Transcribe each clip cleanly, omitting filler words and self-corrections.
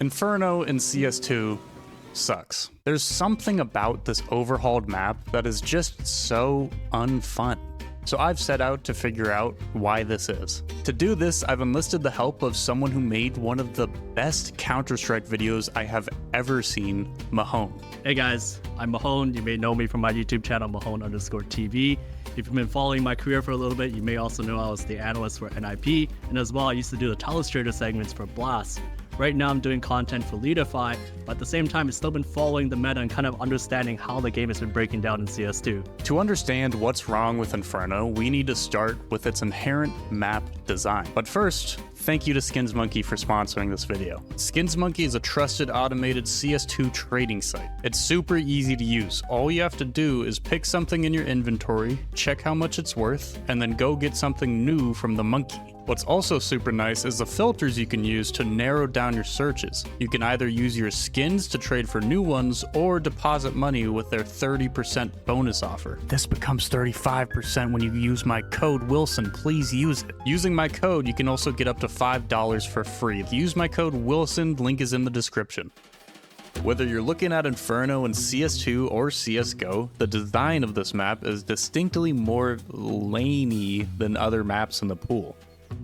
Inferno in CS2 sucks. There's something about this overhauled map that is just so unfun. So I've set out to figure out why this is. To do this, I've enlisted the help of someone who made one of the best Counter-Strike videos I have ever seen, Mahone. Hey guys, I'm Mahone. You may know me from my YouTube channel, Mahone_TV. If you've been following my career for a little bit, you may also know I was the analyst for NIP, and as well, I used to do the Telestrator segments for Blast. Right now I'm doing content for Leadify, but at the same time I've still been following the meta and kind of understanding how the game has been breaking down in CS2. To understand what's wrong with Inferno, we need to start with its inherent map design. But first, thank you to SkinsMonkey for sponsoring this video. SkinsMonkey is a trusted automated CS2 trading site. It's super easy to use. All you have to do is pick something in your inventory, check how much it's worth, and then go get something new from the monkey. What's also super nice is the filters you can use to narrow down your searches. You can either use your skins to trade for new ones or deposit money with their 30% bonus offer. This becomes 35% when you use my code Wilson. Please use it. Using my code, you can also get up to $5 for free. Use my code Wilson, link is in the description. Whether you're looking at Inferno in CS2 or CSGO, the design of this map is distinctly more laney than other maps in the pool.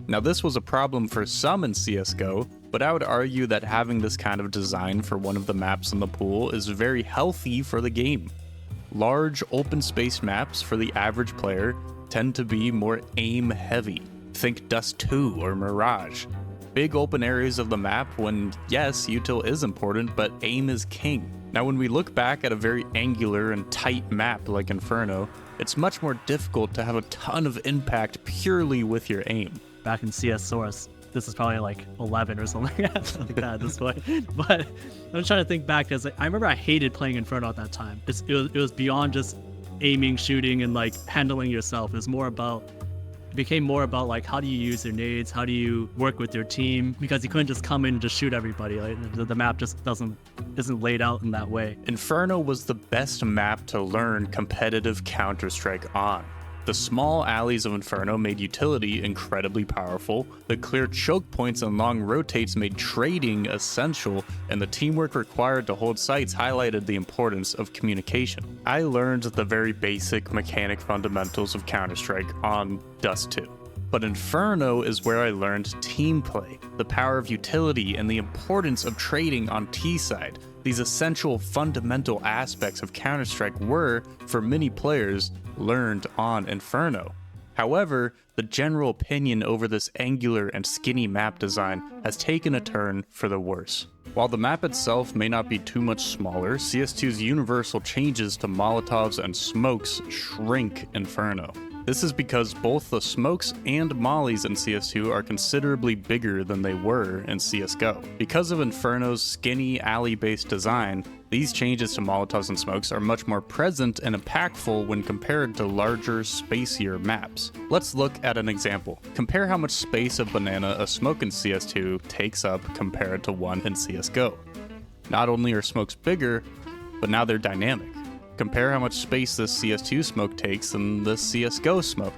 Now this was a problem for some in CSGO, but I would argue that having this kind of design for one of the maps in the pool is very healthy for the game. Large open space maps for the average player tend to be more aim heavy. Think Dust 2 or Mirage. Big open areas of the map when, yes, util is important, but aim is king. Now when we look back at a very angular and tight map like Inferno, it's much more difficult to have a ton of impact purely with your aim. Back in CS Source, this is probably like 11 or something like that at this point. But I'm trying to think back because I remember I hated playing Inferno at that time. It was beyond just aiming, shooting, and like handling yourself. It became more about like how do you use your nades, how do you work with your team, because you couldn't just come in and just shoot everybody. Like the map just isn't laid out in that way. Inferno was the best map to learn competitive Counter-Strike on. The small alleys of Inferno made utility incredibly powerful, the clear choke points and long rotates made trading essential, and the teamwork required to hold sites highlighted the importance of communication. I learned the very basic mechanic fundamentals of Counter-Strike on Dust 2. But Inferno is where I learned team play, the power of utility, and the importance of trading on T-side. These essential fundamental aspects of Counter-Strike were, for many players, learned on Inferno. However, the general opinion over this angular and skinny map design has taken a turn for the worse. While the map itself may not be too much smaller, CS2's universal changes to Molotovs and smokes shrink Inferno. This is because both the smokes and mollies in CS2 are considerably bigger than they were in CSGO. Because of Inferno's skinny alley-based design, these changes to Molotovs and smokes are much more present and impactful when compared to larger, spacier maps. Let's look at an example. Compare how much space of banana a smoke in CS2 takes up compared to one in CSGO. Not only are smokes bigger, but now they're dynamic. Compare how much space this CS2 smoke takes than this CSGO smoke.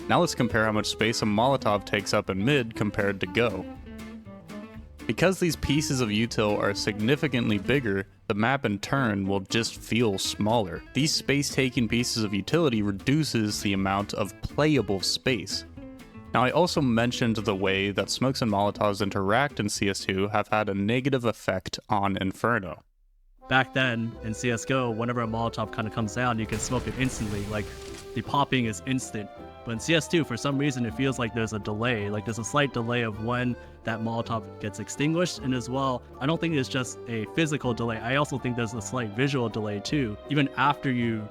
Now let's compare how much space a Molotov takes up in mid compared to Go. Because these pieces of util are significantly bigger, the map in turn will just feel smaller. These space-taking pieces of utility reduces the amount of playable space. Now I also mentioned the way that smokes and Molotovs interact in CS2 have had a negative effect on Inferno. Back then in CSGO, whenever a Molotov kind of comes down, you can smoke it instantly. Like the popping is instant. But in CS2, for some reason, it feels like there's a delay. Like there's a slight delay of when that Molotov gets extinguished. And as well, I don't think it's just a physical delay. I also think there's a slight visual delay too. Even after you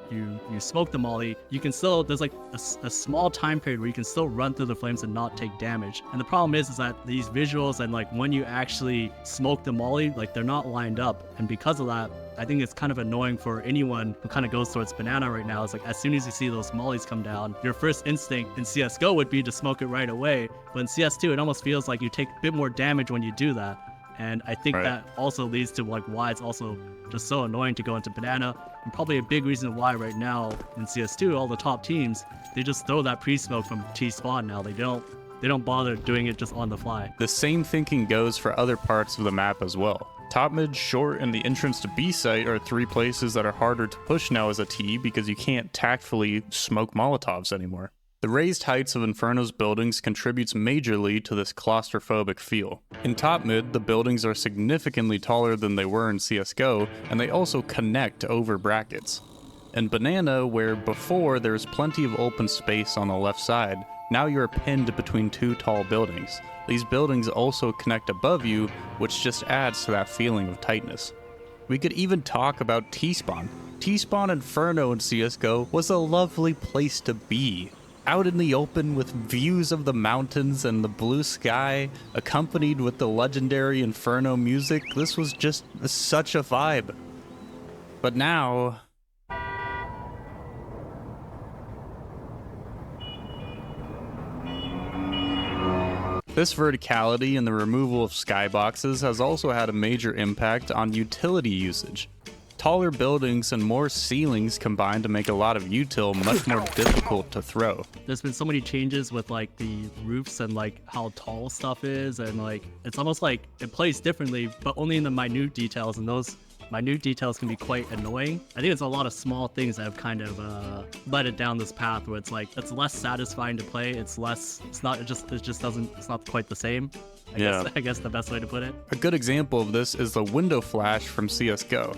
smoke the molly, you can still, there's like a small time period where you can still run through the flames and not take damage. And the problem is that these visuals and like when you actually smoke the molly, like they're not lined up. And because of that, I think it's kind of annoying for anyone who kind of goes towards banana right now. It's like as soon as you see those mollies come down, your first instinct in CSGO would be to smoke it right away. But in CS2, it almost feels like you take a bit more damage when you do that. And I think that also leads to like why it's also just so annoying to go into banana. And probably a big reason why right now in CS2, all the top teams, they just throw that pre-smoke from T-spawn now. They don't they don't bother doing it just on the fly. The same thinking goes for other parts of the map as well. Top, mid, short, and the entrance to B site are 3 places that are harder to push now as a T because you can't tactfully smoke Molotovs anymore. The raised heights of Inferno's buildings contributes majorly to this claustrophobic feel. In top mid, the buildings are significantly taller than they were in CSGO, and they also connect over brackets. In Banana, where before there was plenty of open space on the left side, now you're pinned between 2 tall buildings. These buildings also connect above you, which just adds to that feeling of tightness. We could even talk about T-Spawn. T-Spawn Inferno in CSGO was a lovely place to be. Out in the open with views of the mountains and the blue sky, accompanied with the legendary Inferno music, this was just such a vibe. But now... this verticality and the removal of skyboxes has also had a major impact on utility usage. Taller buildings and more ceilings combine to make a lot of util much more difficult to throw. There's been so many changes with like the roofs and like how tall stuff is, and like it's almost like it plays differently, but only in the minute details, and those minute details can be quite annoying. I think it's a lot of small things that have kind of led it down this path where it's like it's less satisfying to play. It's not quite the same. I guess the best way to put it. A good example of this is the window flash from CSGO.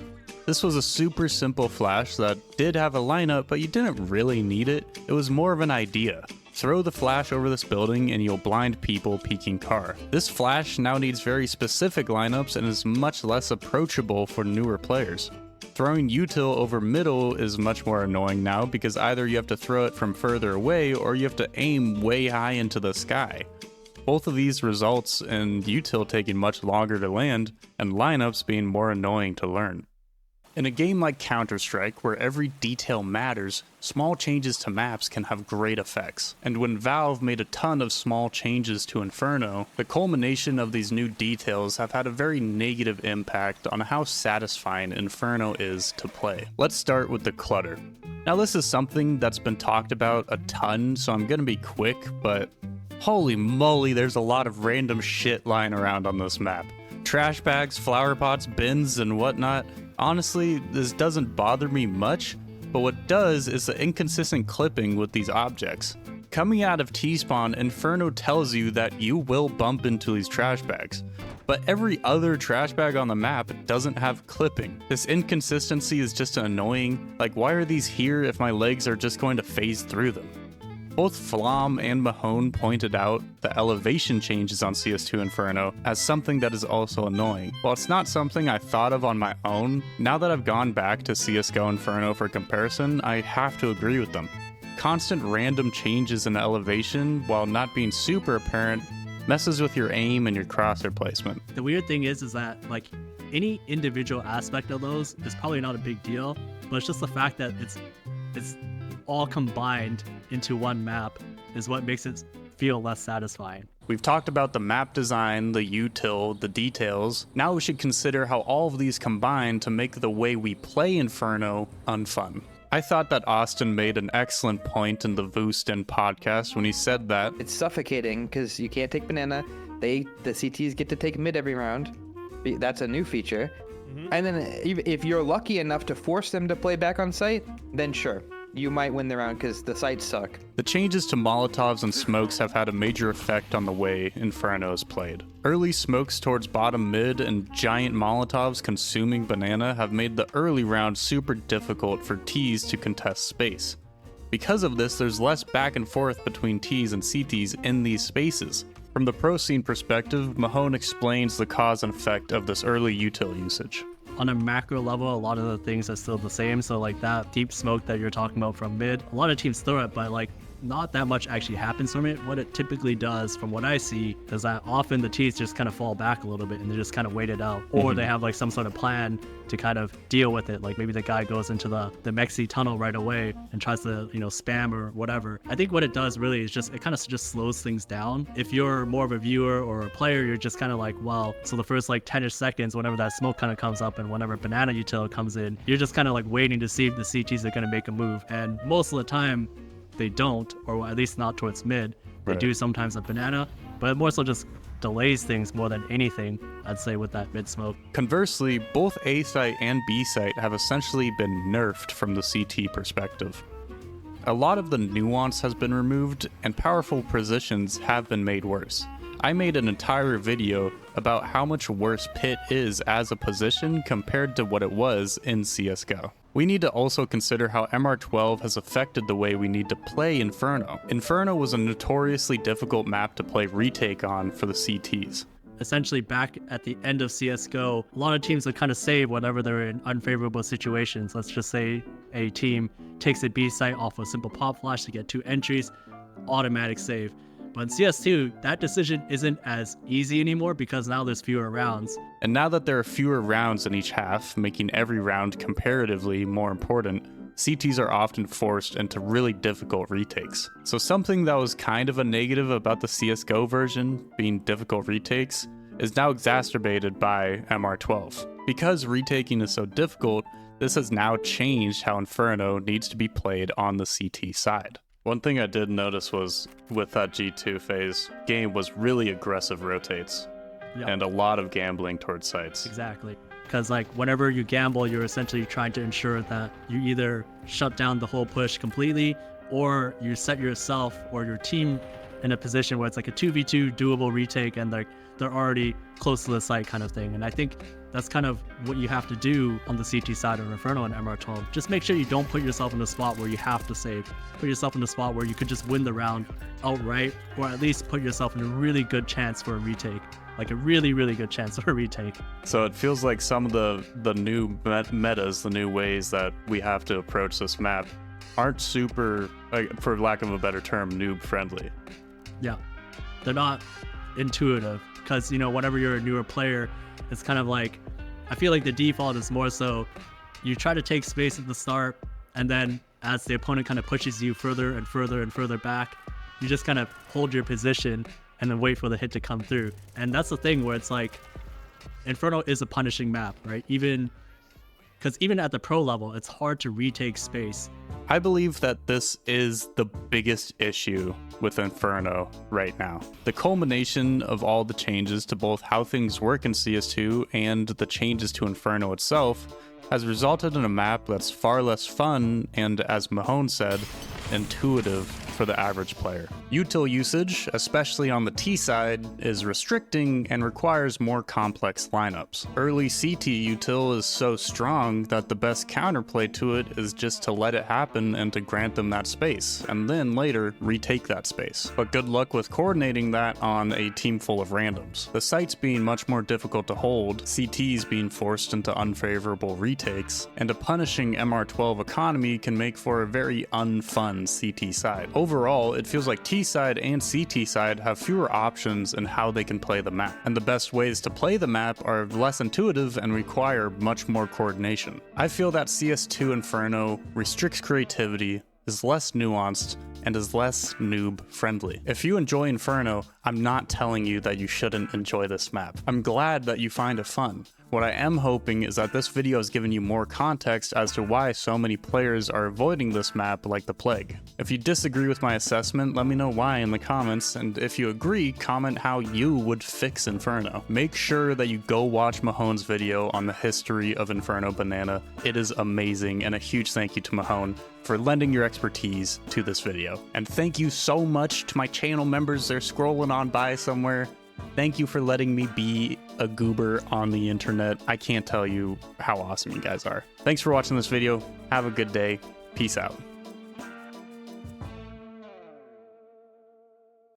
This was a super simple flash that did have a lineup, but you didn't really need it. It was more of an idea. Throw the flash over this building and you'll blind people peeking car. This flash now needs very specific lineups and is much less approachable for newer players. Throwing util over middle is much more annoying now because either you have to throw it from further away or you have to aim way high into the sky. Both of these results in util taking much longer to land and lineups being more annoying to learn. In a game like Counter-Strike, where every detail matters, small changes to maps can have great effects. And when Valve made a ton of small changes to Inferno, the culmination of these new details have had a very negative impact on how satisfying Inferno is to play. Let's start with the clutter. Now this is something that's been talked about a ton, so I'm gonna be quick, but holy moly, there's a lot of random shit lying around on this map. Trash bags, flower pots, bins, and whatnot. Honestly, this doesn't bother me much, but what does is the inconsistent clipping with these objects. Coming out of T-Spawn, Inferno tells you that you will bump into these trash bags, but every other trash bag on the map doesn't have clipping. This inconsistency is just annoying. Like, why are these here if my legs are just going to phase through them? Both Flom and Mahone pointed out the elevation changes on CS2 Inferno as something that is also annoying. While it's not something I thought of on my own, now that I've gone back to CSGO Inferno for comparison, I have to agree with them. Constant random changes in elevation, while not being super apparent, messes with your aim and your crosshair placement. The weird thing is that like any individual aspect of those is probably not a big deal, but it's just the fact that it's all combined into one map is what makes it feel less satisfying. We've talked about the map design, the util, the details. Now we should consider how all of these combine to make the way we play Inferno unfun. I thought that Austin made an excellent point in the Voostin podcast when he said that it's suffocating because you can't take banana. The CTs get to take mid every round. That's a new feature. And then if you're lucky enough to force them to play back on site, then sure, you might win the round because the sites suck. The changes to Molotovs and smokes have had a major effect on the way Inferno is played. Early smokes towards bottom mid and giant Molotovs consuming banana have made the early round super difficult for Ts to contest space. Because of this, there's less back and forth between Ts and CTs in these spaces. From the pro scene perspective, Mahone explains the cause and effect of this early util usage. On a macro level, a lot of the things are still the same. So like that deep smoke that you're talking about from mid, a lot of teams throw it, but like not that much actually happens from it. What it typically does, from what I see, is that often the T's just kind of fall back a little bit and they just kind of wait it out. Or they have like some sort of plan to kind of deal with it. Like maybe the guy goes into the Mexi tunnel right away and tries to, spam or whatever. I think what it does really is it kind of just slows things down. If you're more of a viewer or a player, you're just kind of like, well, so the first like 10-ish seconds, whenever that smoke kind of comes up and whenever banana util comes in, you're just kind of like waiting to see if the CTs are going to make a move. And most of the time, they don't, or at least not towards mid. They Right. do sometimes have banana, but it more so just delays things more than anything, I'd say, with that mid smoke. Conversely, both A site and B site have essentially been nerfed from the CT perspective. A lot of the nuance has been removed, and powerful positions have been made worse. I made an entire video about how much worse Pit is as a position compared to what it was in CSGO. We need to also consider how MR12 has affected the way we need to play Inferno. Inferno was a notoriously difficult map to play retake on for the CTs. Essentially, back at the end of CSGO, a lot of teams would kind of save whenever they're in unfavorable situations. Let's just say a team takes a B site off a simple pop flash to get 2 entries, automatic save. But in CS2, that decision isn't as easy anymore because now there's fewer rounds. And now that there are fewer rounds in each half, making every round comparatively more important, CTs are often forced into really difficult retakes. So something that was kind of a negative about the CSGO version, being difficult retakes, is now exacerbated by MR12. Because retaking is so difficult, this has now changed how Inferno needs to be played on the CT side. One thing I did notice was, with that G2 phase, game was really aggressive rotates, Yep. and a lot of gambling towards sites. Exactly. Because like whenever you gamble, you're essentially trying to ensure that you either shut down the whole push completely, or you set yourself or your team in a position where it's like a 2v2 doable retake and like they're already close to the site kind of thing. And I think that's kind of what you have to do on the CT side of Inferno and MR12. Just make sure you don't put yourself in a spot where you have to save. Put yourself in a spot where you could just win the round outright, or at least put yourself in a really good chance for a retake. Like a really, really good chance for a retake. So it feels like some of the new metas, the new ways that we have to approach this map, aren't super, for lack of a better term, noob friendly. Yeah, they're not intuitive because, you know, whenever you're a newer player, it's kind of like, I feel like the default is more so you try to take space at the start, and then as the opponent kind of pushes you further and further and further back, you just kind of hold your position and then wait for the hit to come through. And that's the thing where it's like, Inferno is a punishing map, right? Because even at the pro level, it's hard to retake space. I believe that this is the biggest issue with Inferno right now. The culmination of all the changes to both how things work in CS2 and the changes to Inferno itself has resulted in a map that's far less fun and, as Mahone said, intuitive for the average player. Util usage, especially on the T side, is restricting and requires more complex lineups. Early CT util is so strong that the best counterplay to it is just to let it happen and to grant them that space, and then later retake that space. But good luck with coordinating that on a team full of randoms. The sites being much more difficult to hold, CTs being forced into unfavorable retakes, and a punishing MR12 economy can make for a very unfun CT side. Overall, it feels like T side and CT side have fewer options in how they can play the map, and the best ways to play the map are less intuitive and require much more coordination. I feel that CS2 Inferno restricts creativity, is less nuanced, and is less noob friendly. If you enjoy Inferno, I'm not telling you that you shouldn't enjoy this map. I'm glad that you find it fun. What I am hoping is that this video has given you more context as to why so many players are avoiding this map like the plague. If you disagree with my assessment, let me know why in the comments, and if you agree, comment how you would fix Inferno. Make sure that you go watch Mahone's video on the history of Inferno Banana. It is amazing, and a huge thank you to Mahone for lending your expertise to this video. And thank you so much to my channel members. They're scrolling on by somewhere. Thank you for letting me be a goober on the internet. I can't tell you how awesome you guys are. Thanks for watching this video. Have a good day. Peace out.